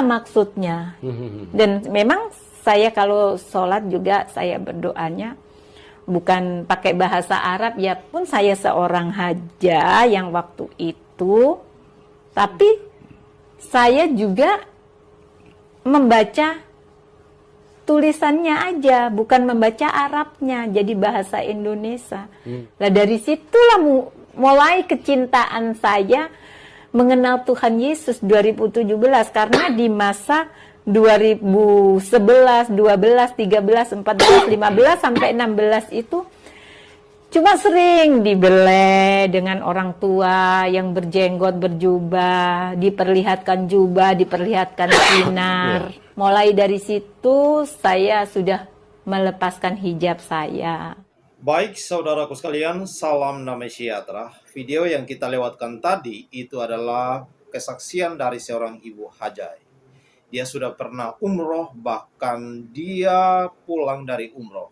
apa maksudnya. Dan memang saya kalau sholat juga saya berdoanya bukan pakai bahasa Arab, ya pun saya seorang haja yang waktu itu, tapi saya juga membaca tulisannya aja, bukan membaca Arabnya, jadi bahasa Indonesia. Nah dari situlah mulai kecintaan saya mengenal Tuhan Yesus 2017, karena di masa 2011, 12, 13, 14, 15 sampai 16 itu cuma sering dibelai dengan orang tua yang berjenggot, berjubah, diperlihatkan jubah, diperlihatkan sinar. Mulai dari situ saya sudah melepaskan hijab saya. Baik saudaraku sekalian, salam damai sejahtera. Video yang kita lewatkan tadi itu adalah kesaksian dari seorang ibu hajai. Dia sudah pernah umroh, bahkan dia pulang dari umroh.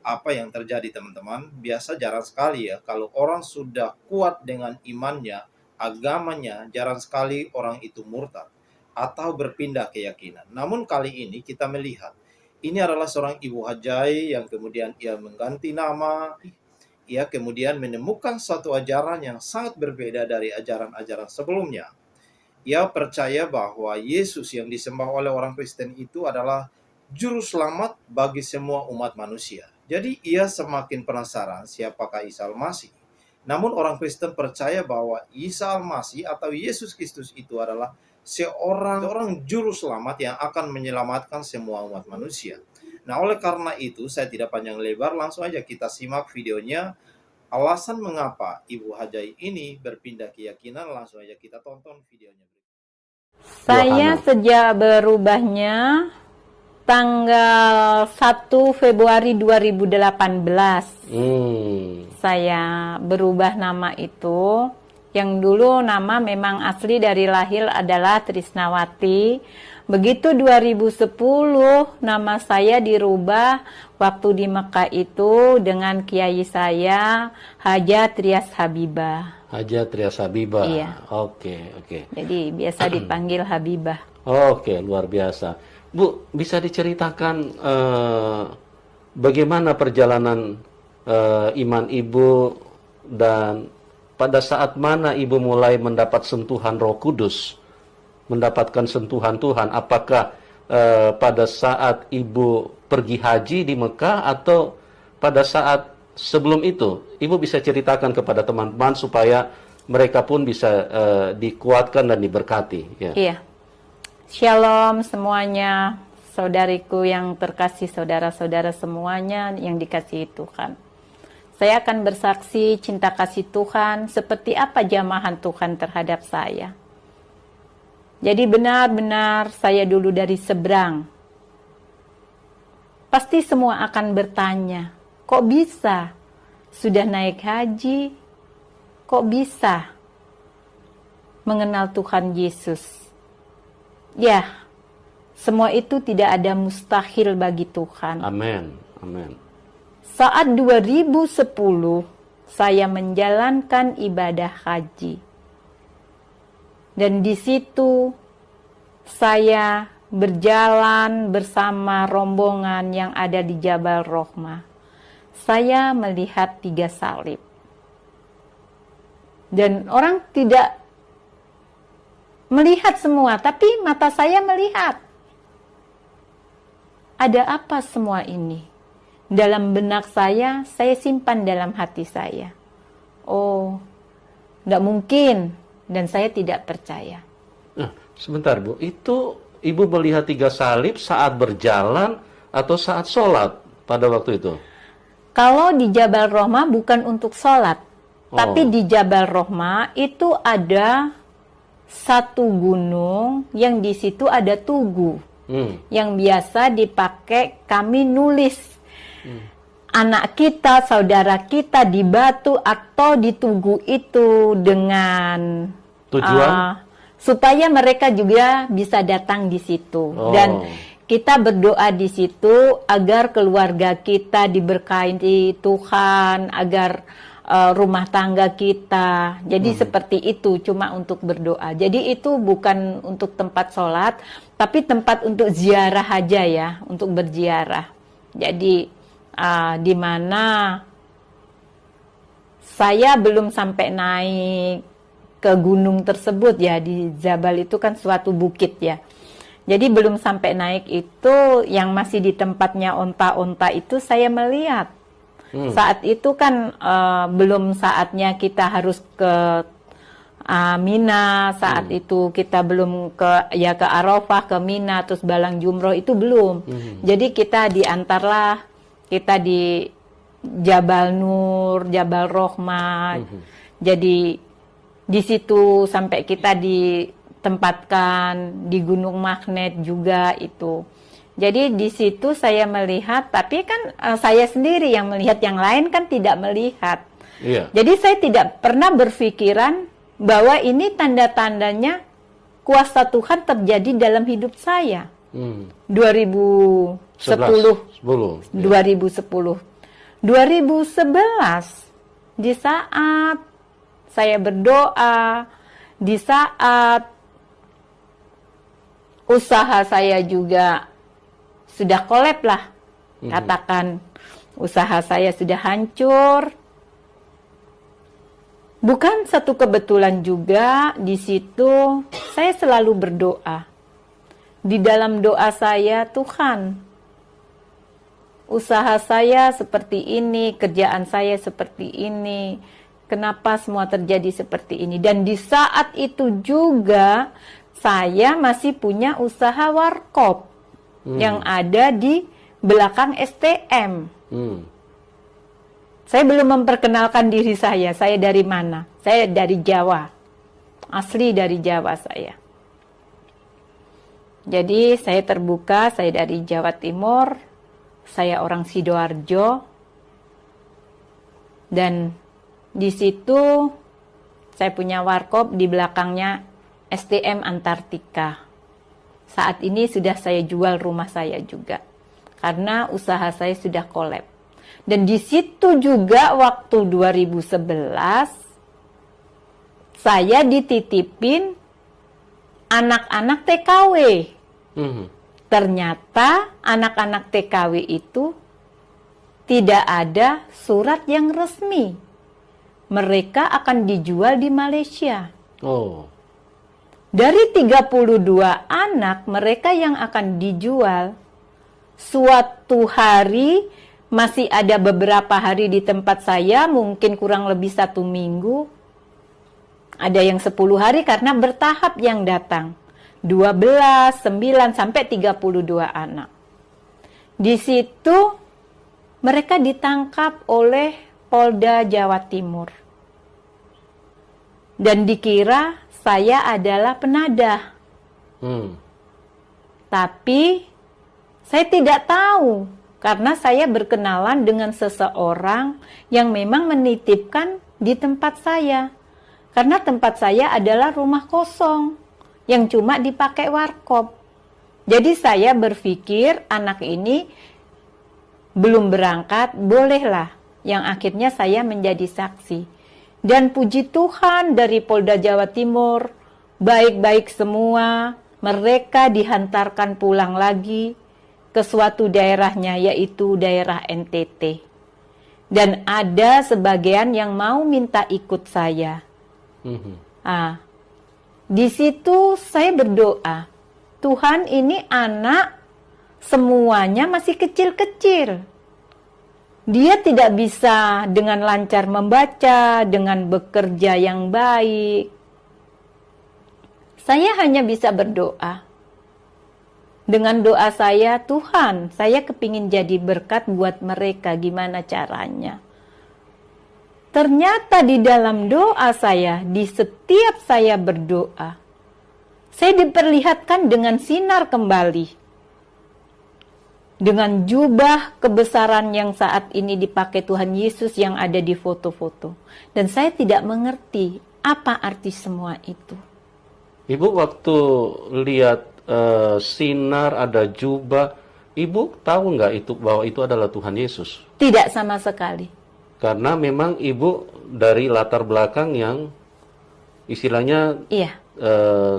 Apa yang terjadi teman-teman? Biasa jarang sekali ya, kalau orang sudah kuat dengan imannya, agamanya, jarang sekali orang itu murtad atau berpindah keyakinan. Namun kali ini kita melihat, ini adalah seorang ibu hajai yang kemudian ia mengganti nama, ia kemudian menemukan suatu ajaran yang sangat berbeda dari ajaran-ajaran sebelumnya. Ia percaya bahwa Yesus yang disembah oleh orang Kristen itu adalah juru selamat bagi semua umat manusia. Jadi ia semakin penasaran siapakah Isa Al-Masih. Namun orang Kristen percaya bahwa Isa Al-Masih atau Yesus Kristus itu adalah seorang juru selamat yang akan menyelamatkan semua umat manusia. Nah, oleh karena itu saya tidak panjang lebar, langsung aja kita simak videonya. Alasan mengapa Ibu Hajai ini berpindah keyakinan, langsung aja kita tonton videonya. Saya sejak berubahnya tanggal 1 Februari 2018. Saya berubah nama itu. Yang dulu nama memang asli dari lahir adalah Trisnawati. Begitu 2010 nama saya dirubah waktu di Mekah itu dengan kiai saya Haja Trias Habibah. Haja Trias Habibah. Iya. Oke. Jadi biasa dipanggil Habibah. Oke, luar biasa. Bu, bisa diceritakan bagaimana perjalanan iman Ibu, dan pada saat mana Ibu mulai mendapat sentuhan Roh Kudus, mendapatkan sentuhan Tuhan? Apakah pada saat Ibu pergi haji di Mekah atau pada saat sebelum itu? Ibu bisa ceritakan kepada teman-teman supaya mereka pun bisa dikuatkan dan diberkati. Ya. Iya. Shalom semuanya, saudariku yang terkasih, saudara-saudara semuanya yang dikasihi Tuhan. Saya akan bersaksi cinta kasih Tuhan seperti apa jamahan Tuhan terhadap saya. Jadi benar-benar saya dulu dari seberang. Pasti semua akan bertanya, kok bisa? Sudah naik haji, kok bisa mengenal Tuhan Yesus? Ya, semua itu tidak ada mustahil bagi Tuhan. Amin. Saat 2010 saya menjalankan ibadah haji. Dan di situ saya berjalan bersama rombongan yang ada di Jabal Rohmah. Saya melihat 3 salib. Dan orang tidak melihat semua, tapi mata saya melihat. Ada apa semua ini? Dalam benak saya simpan dalam hati saya. Oh, tidak mungkin. Dan saya tidak percaya. Nah, sebentar Bu, itu Ibu melihat 3 salib saat berjalan atau saat sholat pada waktu itu? Kalau di Jabal Rohmah bukan untuk sholat. Tapi di Jabal Rohmah itu ada satu gunung yang di situ ada tugu. Yang biasa dipakai kami nulis. Anak kita, saudara kita di batu atau di tugu itu dengan tujuan supaya mereka juga bisa datang di situ. Dan kita berdoa di situ agar keluarga kita diberkahi Tuhan, agar rumah tangga kita. Jadi seperti itu, cuma untuk berdoa. Jadi itu bukan untuk tempat sholat, tapi tempat untuk ziarah aja ya, untuk berziarah. Jadi di mana saya belum sampai naik ke gunung tersebut ya, di Jabal itu kan suatu bukit ya. Jadi belum sampai naik itu, yang masih di tempatnya onta-onta itu saya melihat. Saat itu kan belum saatnya kita harus ke Mina, saat itu kita belum ke Arafah, ke Mina, terus Balang Jumroh itu belum. Jadi kita diantarlah, kita di Jabal Nur, Jabal Rohmah. Jadi di situ sampai kita ditempatkan di Gunung Magnet juga itu. Jadi di situ saya melihat, tapi kan saya sendiri yang melihat, yang lain kan tidak melihat. Iya. Jadi saya tidak pernah berpikiran bahwa ini tanda-tandanya kuasa Tuhan terjadi dalam hidup saya. 2010, 2011 di saat saya berdoa, di saat usaha saya juga sudah kolab lah, katakan usaha saya sudah hancur. Bukan satu kebetulan juga, di situ saya selalu berdoa. Di dalam doa saya, Tuhan, usaha saya seperti ini, kerjaan saya seperti ini, kenapa semua terjadi seperti ini? Dan di saat itu juga saya masih punya usaha warkop yang ada di belakang STM. Saya belum memperkenalkan diri saya dari mana? Saya dari Jawa, asli dari Jawa saya. Jadi saya terbuka, saya dari Jawa Timur, saya orang Sidoarjo, dan di situ saya punya warkop, di belakangnya STM Antartika. Saat ini sudah saya jual rumah saya juga, karena usaha saya sudah kolab. Dan di situ juga waktu 2011, saya dititipin anak-anak TKW. Ternyata anak-anak TKW itu tidak ada surat yang resmi. Mereka akan dijual di Malaysia. Dari 32 anak mereka yang akan dijual, suatu hari, masih ada beberapa hari di tempat saya, mungkin kurang lebih 1 minggu. Ada yang 10 hari karena bertahap yang datang. 12, 9, sampai 32 anak. Di situ mereka ditangkap oleh Polda Jawa Timur. Dan dikira saya adalah penadah. Tapi saya tidak tahu, karena saya berkenalan dengan seseorang yang memang menitipkan di tempat saya. Karena tempat saya adalah rumah kosong yang cuma dipakai warkop. Jadi saya berpikir anak ini belum berangkat, bolehlah. Yang akhirnya saya menjadi saksi. Dan puji Tuhan, dari Polda Jawa Timur, baik-baik semua, mereka dihantarkan pulang lagi ke suatu daerahnya, yaitu daerah NTT. Dan ada sebagian yang mau minta ikut saya. Di situ saya berdoa, Tuhan, ini anak semuanya masih kecil-kecil. Dia tidak bisa dengan lancar membaca, dengan bekerja yang baik. Saya hanya bisa berdoa. Dengan doa saya, Tuhan, saya kepingin jadi berkat buat mereka, gimana caranya? Ternyata di dalam doa saya, di setiap saya berdoa, saya diperlihatkan dengan sinar kembali. Dengan jubah kebesaran yang saat ini dipakai Tuhan Yesus yang ada di foto-foto. Dan saya tidak mengerti apa arti semua itu. Ibu waktu lihat sinar, ada jubah, Ibu tahu nggak itu bahwa itu adalah Tuhan Yesus? Tidak sama sekali. Karena memang ibu dari latar belakang yang istilahnya Iya,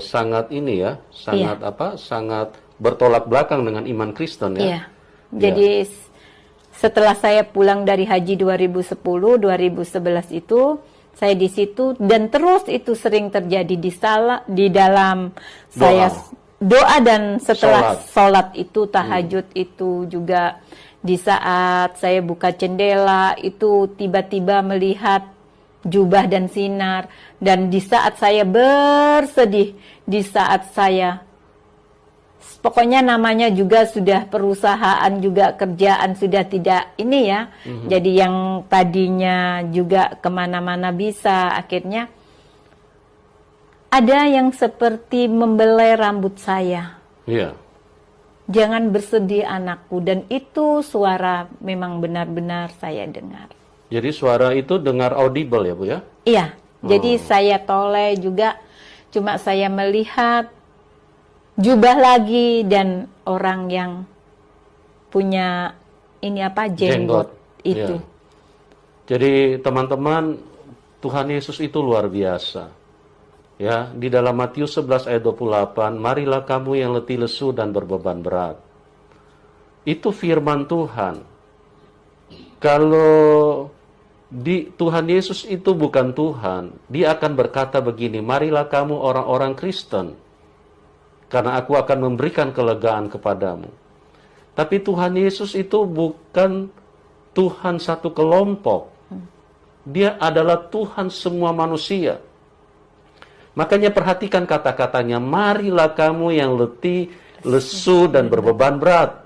sangat ini ya, sangat sangat bertolak belakang dengan iman Kristen ya. iya. Jadi setelah saya pulang dari haji 2010, 2011 itu saya di situ dan terus itu sering terjadi di dalam saya doa dan setelah sholat itu tahajud itu juga di saat saya buka jendela itu tiba-tiba melihat jubah dan sinar, dan di saat saya bersedih, di saat saya pokoknya namanya juga sudah perusahaan juga kerjaan sudah tidak ini ya. Jadi yang tadinya juga kemana-mana bisa, akhirnya ada yang seperti membelai rambut saya. Iya. Jangan bersedih anakku, dan itu suara memang benar-benar saya dengar. Jadi suara itu dengar audible ya Bu ya? Iya. Jadi saya toleh juga, cuma saya melihat jubah lagi dan orang yang punya ini apa jenggot itu. Iya. Jadi teman-teman, Tuhan Yesus itu luar biasa. Ya, di dalam Matius 11 ayat 28, marilah kamu yang letih lesu dan berbeban berat. Itu firman Tuhan. Kalau Tuhan Yesus itu bukan Tuhan, Dia akan berkata begini, marilah kamu orang-orang Kristen, karena aku akan memberikan kelegaan kepadamu. Tapi Tuhan Yesus itu bukan Tuhan satu kelompok. Dia adalah Tuhan semua manusia. Makanya perhatikan kata-katanya, marilah kamu yang letih, lesu, dan berbeban berat.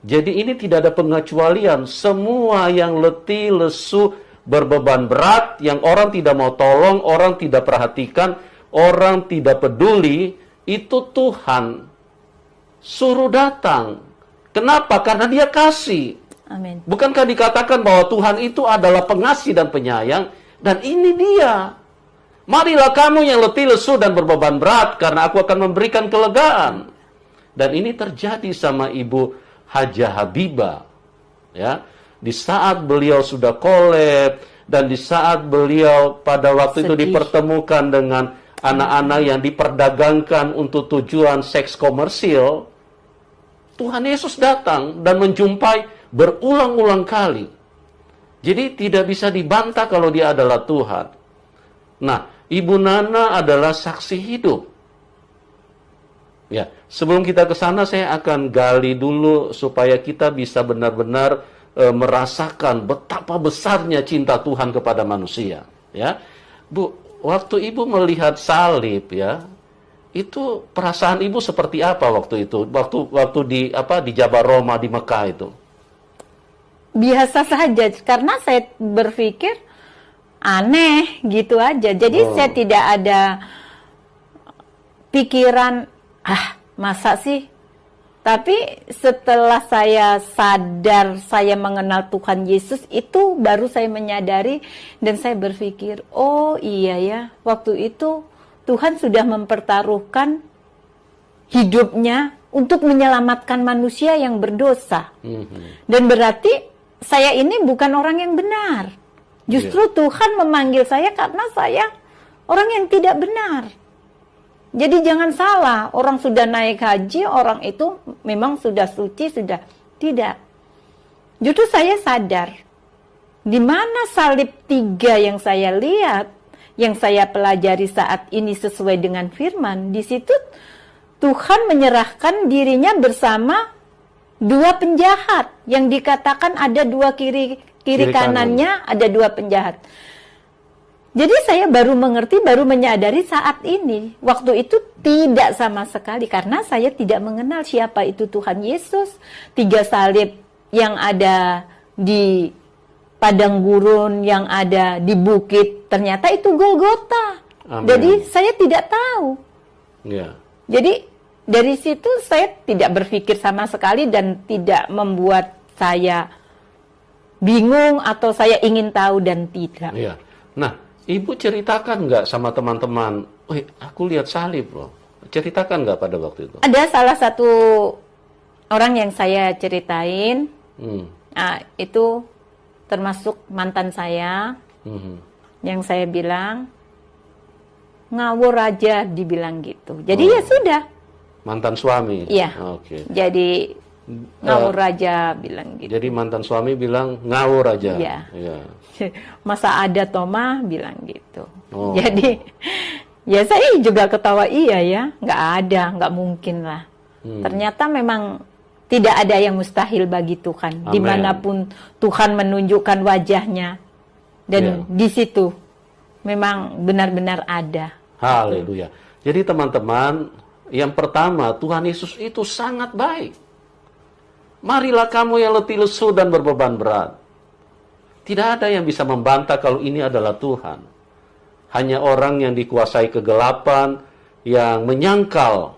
Jadi ini tidak ada pengecualian. Semua yang letih, lesu, berbeban berat, yang orang tidak mau tolong, orang tidak perhatikan, orang tidak peduli, itu Tuhan suruh datang. Kenapa? Karena Dia kasih. Amin. Bukankah dikatakan bahwa Tuhan itu adalah pengasih dan penyayang? Dan ini Dia. Marilah kamu yang letih, lesu, dan berbeban berat, karena aku akan memberikan kelegaan. Dan ini terjadi sama Ibu Hajah Habibah. Ya, di saat beliau sudah kolab, dan di saat beliau pada waktu itu dipertemukan dengan anak-anak yang diperdagangkan untuk tujuan seks komersil, Tuhan Yesus datang dan menjumpai berulang-ulang kali. Jadi tidak bisa dibantah kalau Dia adalah Tuhan. Nah, Ibu Nana adalah saksi hidup. Ya, sebelum kita ke sana saya akan gali dulu supaya kita bisa benar-benar merasakan betapa besarnya cinta Tuhan kepada manusia, ya. Bu, waktu Ibu melihat salib ya, itu perasaan Ibu seperti apa waktu itu? Waktu di Jabal Roma di Mekah itu? Biasa saja, karena saya berpikir aneh gitu aja. Jadi saya tidak ada pikiran, masa sih? Tapi setelah saya sadar, saya mengenal Tuhan Yesus, itu baru saya menyadari dan saya berpikir, oh iya ya, waktu itu Tuhan sudah mempertaruhkan hidupnya untuk menyelamatkan manusia yang berdosa. Dan berarti saya ini bukan orang yang benar. Justru Tuhan memanggil saya karena saya orang yang tidak benar. Jadi jangan salah, orang sudah naik haji, orang itu memang sudah suci, sudah tidak. Justru saya sadar, di mana salib 3 yang saya lihat, yang saya pelajari saat ini sesuai dengan firman, di situ Tuhan menyerahkan dirinya bersama 2 penjahat, yang dikatakan ada 2 kiri kanannya ada 2 penjahat. Jadi saya baru mengerti, baru menyadari saat ini. Waktu itu tidak sama sekali, karena saya tidak mengenal siapa itu Tuhan Yesus. 3 salib yang ada di padang gurun, yang ada di bukit, ternyata itu Golgota. Amen. Jadi saya tidak tahu. Jadi dari situ saya tidak berpikir sama sekali dan tidak membuat saya bingung atau saya ingin tahu dan tidak. Nah, Ibu ceritakan nggak sama teman-teman, aku lihat salib loh. Ceritakan nggak pada waktu itu? Ada salah satu orang yang saya ceritain, itu termasuk mantan saya, Mhm. yang saya bilang, ngawur aja dibilang gitu. Jadi ya sudah, Mantan suami? Iya. Oke. jadi ngawur aja bilang gitu. Jadi mantan suami bilang ngawur aja? Iya. Iya. Masa ada Toma bilang gitu. Oh. Jadi ya saya juga ketawa, iya ya, nggak ada, nggak mungkin lah. Ternyata memang tidak ada yang mustahil bagi Tuhan. Amen. Dimanapun Tuhan menunjukkan wajahnya. Dan di situ memang benar-benar ada. Haleluya. Jadi teman-teman, yang pertama, Tuhan Yesus itu sangat baik. Marilah kamu yang letih lesu dan berbeban berat. Tidak ada yang bisa membantah kalau ini adalah Tuhan. Hanya orang yang dikuasai kegelapan, yang menyangkal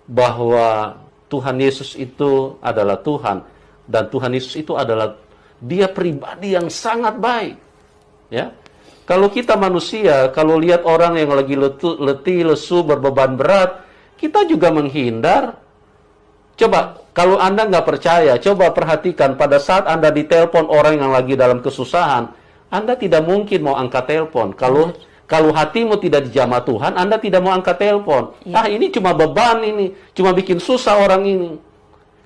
bahwa Tuhan Yesus itu adalah Tuhan. Dan Tuhan Yesus itu adalah dia pribadi yang sangat baik. Ya, kalau kita manusia, kalau lihat orang yang lagi letih, lesu, berbeban berat, kita juga menghindar. Coba, kalau Anda nggak percaya, coba perhatikan pada saat Anda ditelepon orang yang lagi dalam kesusahan, Anda tidak mungkin mau angkat telepon. Kalau hatimu tidak dijamah Tuhan, Anda tidak mau angkat telepon. Iya. Ini cuma beban ini, cuma bikin susah orang ini.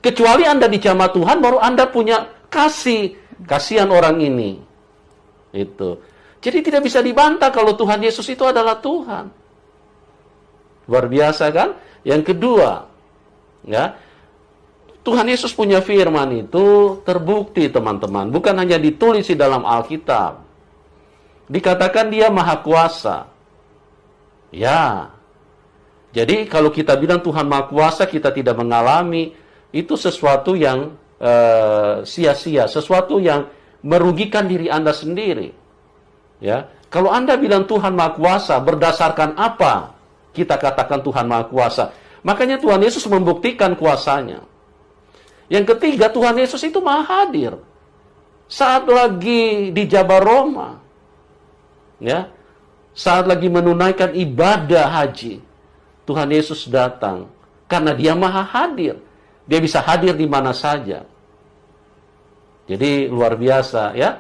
Kecuali Anda dijamah Tuhan, baru Anda punya kasihan orang ini. Itu. Jadi tidak bisa dibantah kalau Tuhan Yesus itu adalah Tuhan. Luar biasa kan? Yang kedua, ya, Tuhan Yesus punya firman itu terbukti teman-teman. Bukan hanya ditulis di dalam Alkitab. Dikatakan dia maha kuasa. Ya. Jadi kalau kita bilang Tuhan maha kuasa, kita tidak mengalami, itu sesuatu yang sia-sia. Sesuatu yang merugikan diri Anda sendiri. Ya, kalau Anda bilang Tuhan Maha Kuasa, berdasarkan apa kita katakan Tuhan Maha Kuasa? Makanya Tuhan Yesus membuktikan kuasanya. Yang ketiga, Tuhan Yesus itu Maha Hadir. Saat lagi di Jabal Roma, ya, saat lagi menunaikan ibadah haji, Tuhan Yesus datang karena dia Maha Hadir. Dia bisa hadir di mana saja. Jadi luar biasa ya.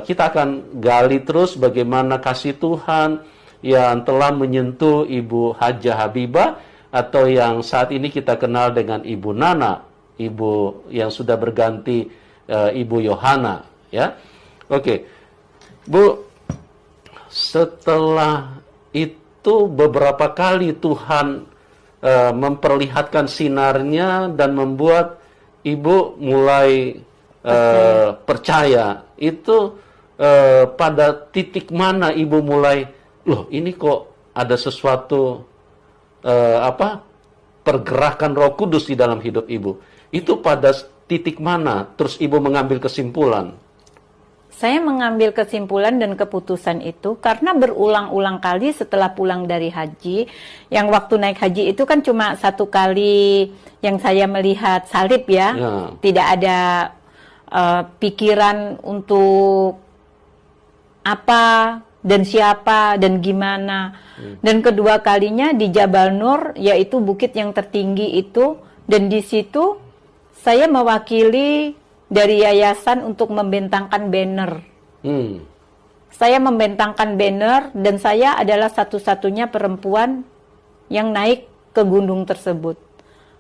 Kita akan gali terus bagaimana kasih Tuhan yang telah menyentuh Ibu Hajah Habibah, atau yang saat ini kita kenal dengan Ibu Nana, ibu yang sudah berganti Ibu Yohana ya. Oke. Bu, setelah itu beberapa kali Tuhan memperlihatkan sinarnya dan membuat Ibu mulai percaya. Itu pada titik mana Ibu mulai, loh ini kok ada sesuatu pergerakan Roh Kudus di dalam hidup Ibu. Itu pada titik mana terus Ibu mengambil kesimpulan? Saya mengambil kesimpulan dan keputusan itu karena berulang-ulang kali setelah pulang dari haji. Yang waktu naik haji itu kan cuma satu kali yang saya melihat salib ya. Tidak ada pikiran untuk apa dan siapa dan gimana. Dan kedua kalinya di Jabal Nur, yaitu bukit yang tertinggi itu, dan di situ saya mewakili dari yayasan untuk membentangkan banner. Saya membentangkan banner dan saya adalah satu-satunya perempuan yang naik ke gunung tersebut.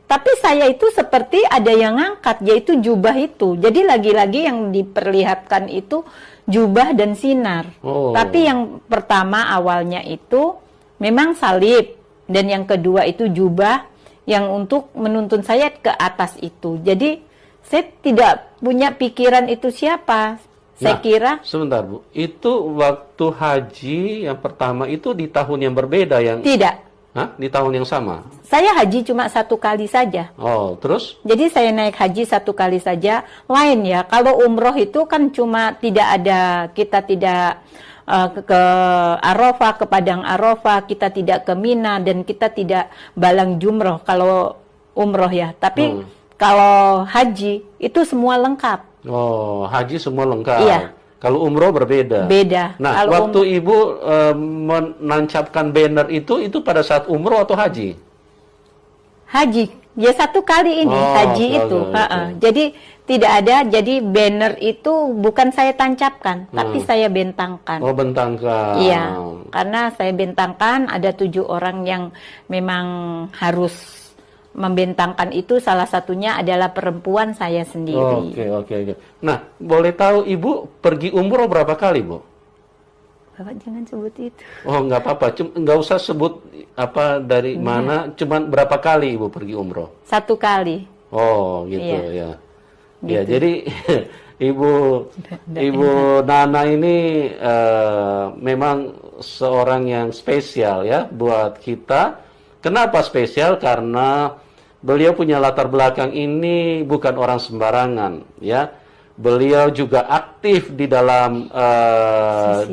Tapi saya itu seperti ada yang ngangkat, yaitu jubah itu. Jadi lagi-lagi yang diperlihatkan itu jubah dan sinar. Tapi yang pertama awalnya itu memang salib. Dan yang kedua itu jubah yang untuk menuntun saya ke atas itu. Jadi saya tidak punya pikiran itu siapa. Saya kira... Sebentar Bu, itu waktu haji yang pertama itu di tahun yang berbeda yang... Tidak. Hah? Di tahun yang sama? Saya haji cuma satu kali saja. Oh, terus? Jadi saya naik haji satu kali saja. Lain ya, kalau umroh itu kan cuma tidak ada, kita tidak ke Arafah, ke Padang Arafah, kita tidak ke Mina, dan kita tidak balang jumroh kalau umroh ya. Tapi kalau haji itu semua lengkap. Oh, haji semua lengkap. Iya. Kalau umroh berbeda. Beda. Nah, kalau waktu Ibu menancapkan banner itu pada saat umroh atau haji? Haji. Ya satu kali ini haji itu. Jadi Tidak ada, jadi banner itu bukan saya tancapkan, tapi saya bentangkan. Oh, bentangkan. Iya, karena saya bentangkan ada 7 orang yang memang harus membentangkan itu, salah satunya adalah perempuan saya sendiri. Oke. Nah, boleh tahu Ibu pergi umroh berapa kali, Bu? Bapak jangan sebut itu. Oh, nggak apa-apa. Nggak usah sebut apa dari mana, cuman berapa kali Ibu pergi umroh? 1 kali. Oh, gitu Iya. ya. Ya, jadi Ibu Nana ini memang seorang yang spesial ya buat kita. Kenapa spesial? Karena beliau punya latar belakang ini bukan orang sembarangan ya. Beliau juga aktif di dalam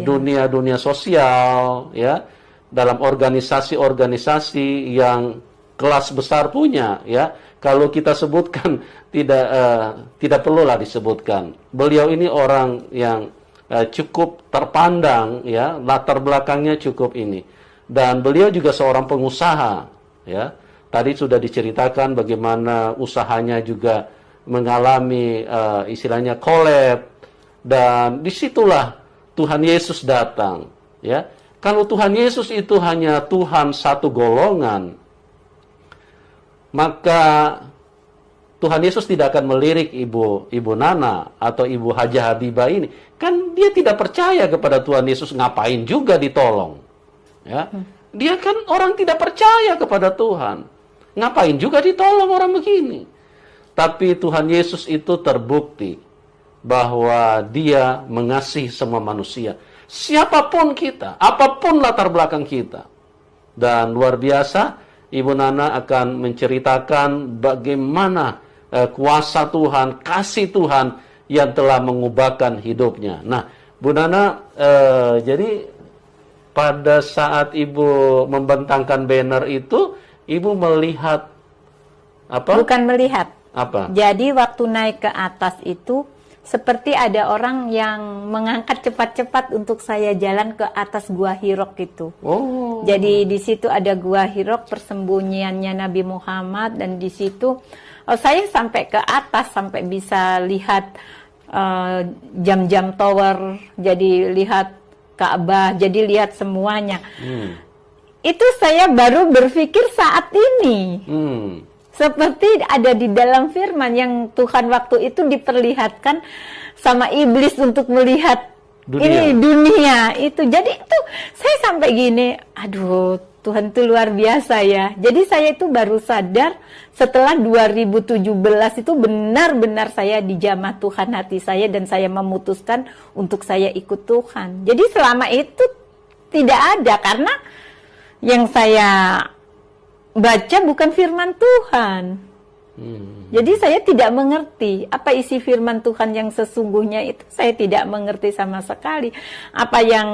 dunia sosial ya, dalam organisasi-organisasi yang kelas besar punya ya. Kalau kita sebutkan tidak perlulah disebutkan. Beliau ini orang yang cukup terpandang ya, latar belakangnya cukup ini. Dan beliau juga seorang pengusaha ya. Tadi sudah diceritakan bagaimana usahanya juga mengalami istilahnya collab, dan disitulah Tuhan Yesus datang ya. Kalau Tuhan Yesus itu hanya Tuhan satu golongan, maka Tuhan Yesus tidak akan melirik Ibu Nana atau Ibu Haja Habibah ini. Kan dia tidak percaya kepada Tuhan Yesus, ngapain juga ditolong. Ya. Dia kan orang tidak percaya kepada Tuhan. Ngapain juga ditolong orang begini. Tapi Tuhan Yesus itu terbukti bahwa dia mengasihi semua manusia. Siapapun kita, apapun latar belakang kita. Dan luar biasa, Ibu Nana akan menceritakan bagaimana kuasa Tuhan, kasih Tuhan yang telah mengubahkan hidupnya. Nah, Bu Nana, jadi pada saat Ibu membentangkan banner itu, Ibu melihat apa? Bukan melihat. Apa? Jadi waktu naik ke atas itu, seperti ada orang yang mengangkat cepat-cepat untuk saya jalan ke atas Gua Hirok itu. Oh. Jadi di situ ada Gua Hirok, persembunyiannya Nabi Muhammad, dan di situ saya sampai ke atas, sampai bisa lihat jam-jam tower, jadi lihat Ka'bah, jadi lihat semuanya. Itu saya baru berpikir saat ini. Seperti ada di dalam firman yang Tuhan waktu itu diperlihatkan sama iblis untuk melihat dunia itu. Jadi itu saya sampai gini, aduh Tuhan itu luar biasa ya. Jadi saya itu baru sadar setelah 2017 itu benar-benar saya dijamah Tuhan hati saya, dan saya memutuskan untuk saya ikut Tuhan. Jadi selama itu tidak ada, karena yang saya baca bukan firman Tuhan. Jadi saya tidak mengerti apa isi firman Tuhan yang sesungguhnya itu. Saya tidak mengerti sama sekali. Apa yang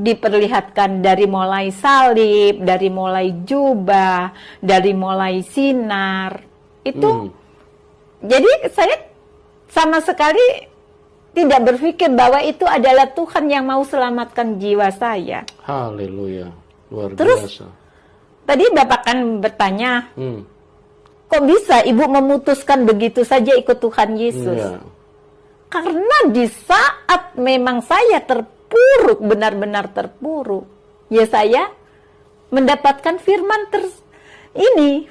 diperlihatkan dari mulai salib, dari mulai jubah, dari mulai sinar itu. Jadi saya sama sekali tidak berpikir bahwa itu adalah Tuhan yang mau selamatkan jiwa saya. Haleluya, luar Terus, biasa. Tadi Bapak kan bertanya, kok bisa Ibu memutuskan begitu saja ikut Tuhan Yesus? Iya. Karena di saat memang saya terpuruk, benar-benar terpuruk, ya saya mendapatkan firman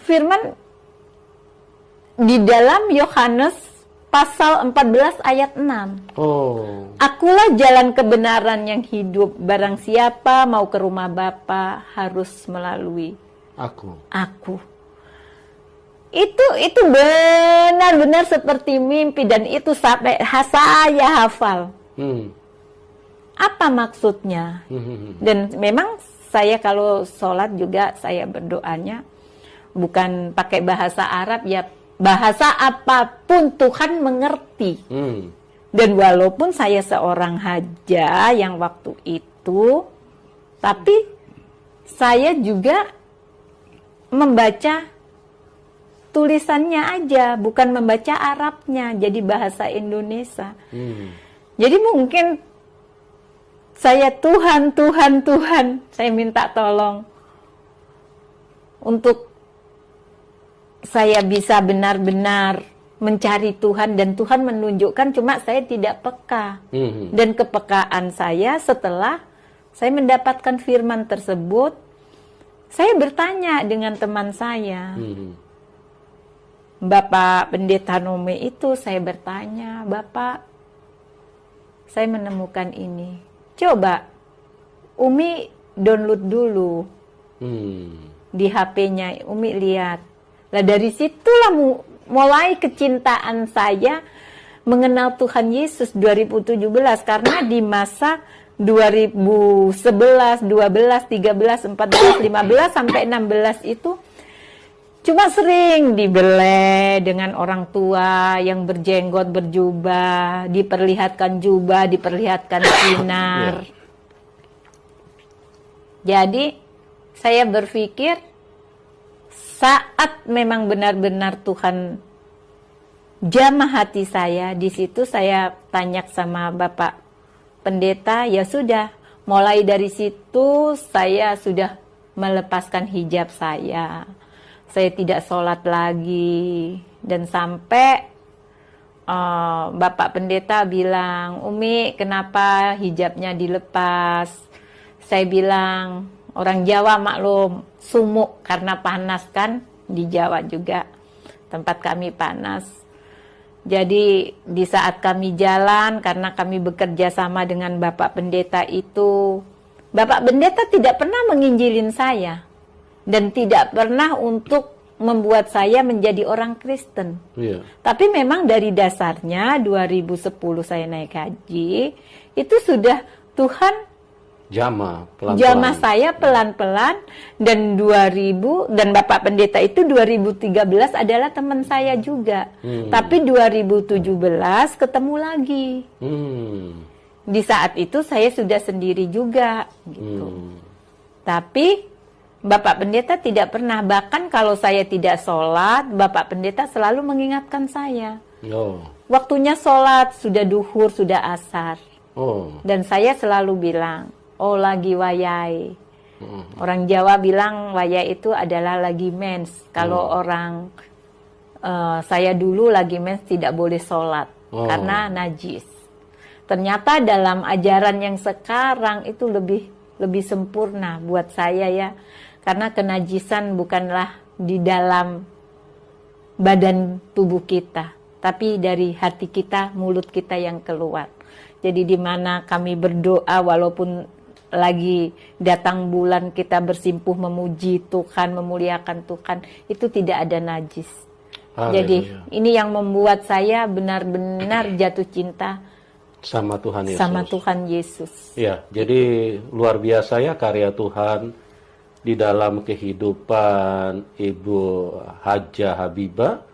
firman di dalam Yohanes pasal 14 ayat 6. Oh. Akulah jalan kebenaran yang hidup, barang siapa mau ke rumah Bapa harus melalui aku. Itu benar-benar seperti mimpi, dan itu sampai saya hafal. Apa maksudnya? Dan memang saya kalau sholat juga saya berdoanya bukan pakai bahasa Arab, ya bahasa apapun Tuhan mengerti. Dan walaupun saya seorang haja yang waktu itu, tapi saya juga membaca tulisannya aja, bukan membaca Arabnya, jadi bahasa Indonesia. Jadi mungkin saya Tuhan, saya minta tolong untuk saya bisa benar-benar mencari Tuhan dan Tuhan menunjukkan, cuma saya tidak peka. Dan kepekaan saya setelah saya mendapatkan firman tersebut, saya bertanya dengan teman saya. Bapak Pendeta Nome itu, saya bertanya, Bapak, saya menemukan ini. Coba Umi download dulu di HP-nya, Umi lihat. Lah dari situlah mulai kecintaan saya mengenal Tuhan Yesus 2017, karena di masa 2011, 12, 13, 14, 15 sampai 16 itu cuma sering dibelai dengan orang tua yang berjenggot, berjubah, diperlihatkan jubah, diperlihatkan sinar. Jadi saya berpikir saat memang benar-benar Tuhan jamah hati saya, di situ saya tanya sama Bapak Pendeta, ya sudah, mulai dari situ saya sudah melepaskan hijab saya. Saya tidak sholat lagi, dan sampai Bapak Pendeta bilang, Umi kenapa hijabnya dilepas? Saya bilang, orang Jawa maklum, sumuk karena panas kan, di Jawa juga tempat kami panas. Jadi di saat kami jalan, karena kami bekerja sama dengan Bapak Pendeta itu, Bapak Pendeta tidak pernah menginjilin saya dan tidak pernah untuk membuat saya menjadi orang Kristen. Tapi memang dari dasarnya 2010 saya naik haji, itu sudah Tuhan jamah saya pelan-pelan, dan 2000, dan Bapak Pendeta itu 2013 adalah teman saya juga. Tapi 2017 ketemu lagi. Di saat itu saya sudah sendiri juga gitu. Tapi Bapak Pendeta tidak pernah, bahkan kalau saya tidak sholat, Bapak Pendeta selalu mengingatkan saya. Waktunya sholat, sudah duhur, sudah asar. Dan saya selalu bilang, oh lagi wayai. Orang Jawa bilang wayai itu adalah lagi mens. Kalau orang saya dulu lagi mens tidak boleh sholat karena najis. Ternyata dalam ajaran yang sekarang itu lebih sempurna buat saya ya, karena kenajisan bukanlah di dalam badan tubuh kita, tapi dari hati kita, mulut kita yang keluar. Jadi di mana kami berdoa, walaupun lagi datang bulan, kita bersimpuh memuji Tuhan, memuliakan Tuhan, itu tidak ada najis. Jadi ini yang membuat saya benar-benar jatuh cinta sama Tuhan Yesus. Sama Tuhan Yesus. Ya, jadi luar biasa ya karya Tuhan di dalam kehidupan Ibu Hajah Habibah.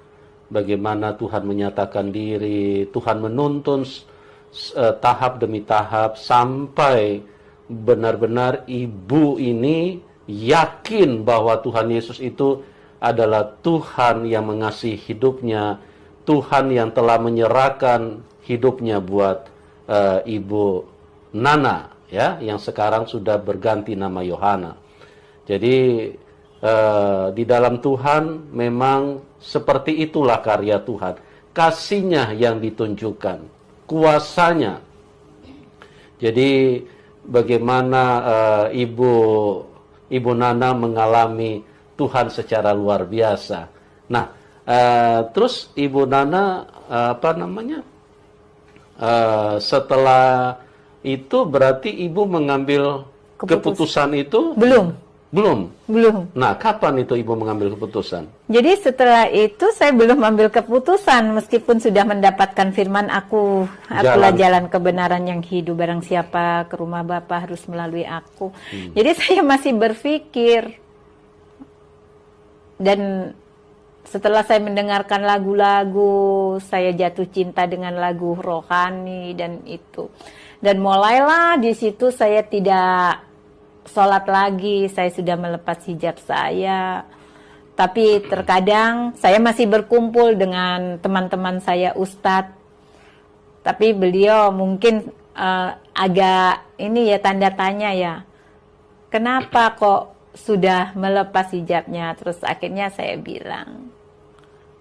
Bagaimana Tuhan menyatakan diri, Tuhan menuntun tahap demi tahap sampai benar-benar ibu ini yakin bahwa Tuhan Yesus itu adalah Tuhan yang mengasihi hidupnya, Tuhan yang telah menyerahkan hidupnya buat Ibu Nana ya, yang sekarang sudah berganti nama Yohana. Jadi di dalam Tuhan memang seperti itulah karya Tuhan, kasihnya yang ditunjukkan, kuasanya. Jadi bagaimana Ibu Nana mengalami Tuhan secara luar biasa. Nah, terus Ibu Nana setelah itu berarti Ibu mengambil keputusan itu? Belum. Nah, kapan itu Ibu mengambil keputusan? Jadi setelah itu saya belum ambil keputusan, meskipun sudah mendapatkan firman, akulah jalan kebenaran yang hidup, barang siapa ke rumah Bapa harus melalui aku. Jadi saya masih berpikir, dan setelah saya mendengarkan lagu-lagu, saya jatuh cinta dengan lagu rohani dan itu. Dan mulailah di situ saya tidak sholat lagi, saya sudah melepas hijab saya. Tapi terkadang saya masih berkumpul dengan teman-teman saya ustadz. Tapi beliau mungkin agak ini ya, tanda tanya ya. Kenapa kok sudah melepas hijabnya? Terus akhirnya saya bilang,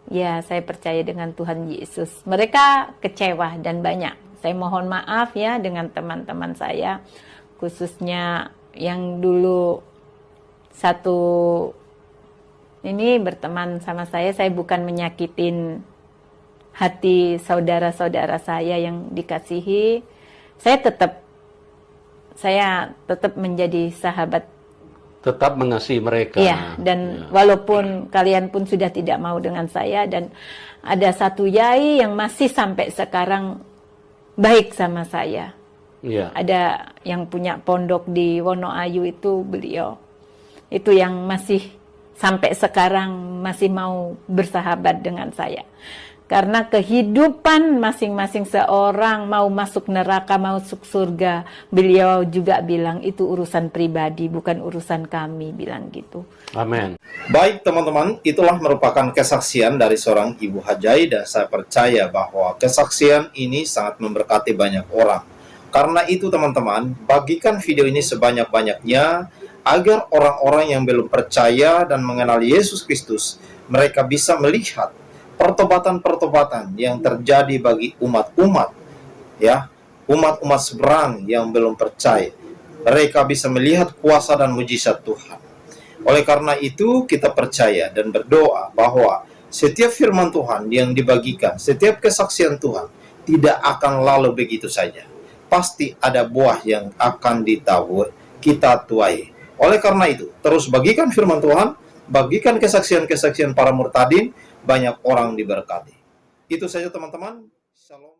Ya, saya percaya dengan Tuhan Yesus. Mereka kecewa dan banyak. Saya mohon maaf ya dengan teman-teman saya, khususnya yang dulu satu ini berteman sama saya bukan menyakitin hati saudara-saudara saya yang dikasihi. Saya tetap menjadi sahabat, Tetap mengasihi mereka. ya, dan walaupun kalian pun sudah tidak mau dengan saya, dan ada satu yai yang masih sampai sekarang baik sama saya. Ya. Ada yang punya pondok di Wonoayu itu, beliau itu yang masih sampai sekarang masih mau bersahabat dengan saya. Karena kehidupan masing-masing seorang, mau masuk neraka, mau masuk surga, beliau juga bilang itu urusan pribadi, bukan urusan kami, bilang gitu. Amin. Baik teman-teman, itulah merupakan kesaksian dari seorang Ibu Hajai, dan saya percaya bahwa kesaksian ini sangat memberkati banyak orang. Karena itu teman-teman, bagikan video ini sebanyak-banyaknya agar orang-orang yang belum percaya dan mengenal Yesus Kristus, mereka bisa melihat pertobatan-pertobatan yang terjadi bagi umat-umat, ya, umat-umat seberang yang belum percaya. Mereka bisa melihat kuasa dan mujizat Tuhan. Oleh karena itu, kita percaya dan berdoa bahwa setiap firman Tuhan yang dibagikan, setiap kesaksian Tuhan tidak akan lalu begitu saja. Pasti ada buah yang akan kita tuai. Oleh karena itu, terus bagikan firman Tuhan, bagikan kesaksian-kesaksian para murtadin, banyak orang diberkati. Itu saja teman-teman. Shalom.